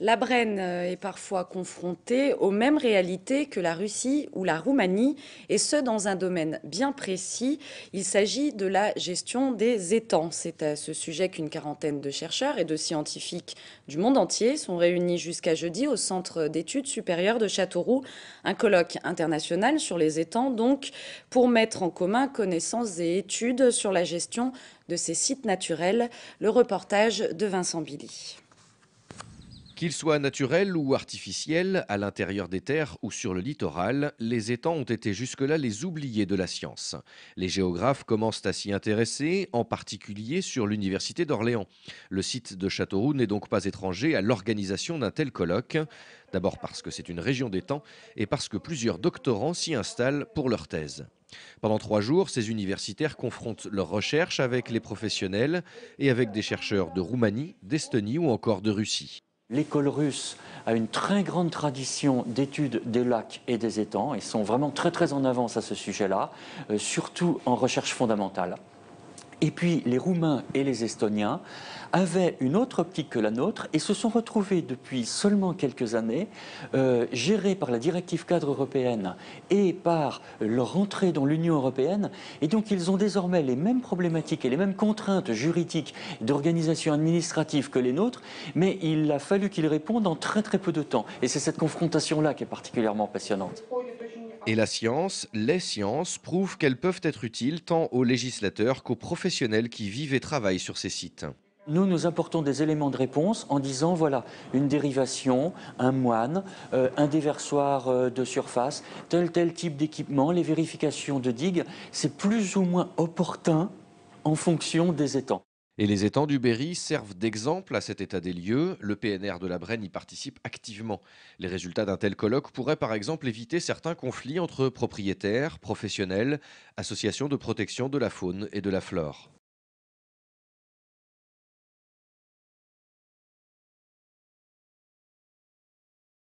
La Brenne est parfois confrontée aux mêmes réalités que la Russie ou la Roumanie, et ce dans un domaine bien précis. Il s'agit de la gestion des étangs. C'est à ce sujet qu'une quarantaine de chercheurs et de scientifiques du monde entier sont réunis jusqu'à jeudi au Centre d'études supérieures de Châteauroux, un colloque international sur les étangs, donc, pour mettre en commun connaissances et études sur la gestion de ces sites naturels. Le reportage de Vincent Billy. Qu'ils soient naturels ou artificiels, à l'intérieur des terres ou sur le littoral, les étangs ont été jusque-là les oubliés de la science. Les géographes commencent à s'y intéresser, en particulier sur l'Université d'Orléans. Le site de Châteauroux n'est donc pas étranger à l'organisation d'un tel colloque. D'abord parce que c'est une région d'étangs et parce que plusieurs doctorants s'y installent pour leur thèse. Pendant 3 jours, ces universitaires confrontent leurs recherches avec les professionnels et avec des chercheurs de Roumanie, d'Estonie ou encore de Russie. L'école russe a une très grande tradition d'études des lacs et des étangs. Ils sont vraiment très en avance à ce sujet-là, surtout en recherche fondamentale. Et puis les Roumains et les Estoniens avaient une autre optique que la nôtre et se sont retrouvés depuis seulement quelques années, gérés par la directive cadre européenne et par leur entrée dans l'Union européenne. Et donc ils ont désormais les mêmes problématiques et les mêmes contraintes juridiques d'organisation administrative que les nôtres, mais il a fallu qu'ils répondent en très peu de temps. Et c'est cette confrontation-là qui est particulièrement passionnante. Et la science, les sciences, prouvent qu'elles peuvent être utiles tant aux législateurs qu'aux professionnels qui vivent et travaillent sur ces sites. Nous apportons des éléments de réponse en disant, voilà, une dérivation, un moine, un déversoir de surface, tel type d'équipement, les vérifications de digues, c'est plus ou moins opportun en fonction des étangs. Et les étangs du Berry servent d'exemple à cet état des lieux. Le PNR de la Brenne y participe activement. Les résultats d'un tel colloque pourraient par exemple éviter certains conflits entre propriétaires, professionnels, associations de protection de la faune et de la flore.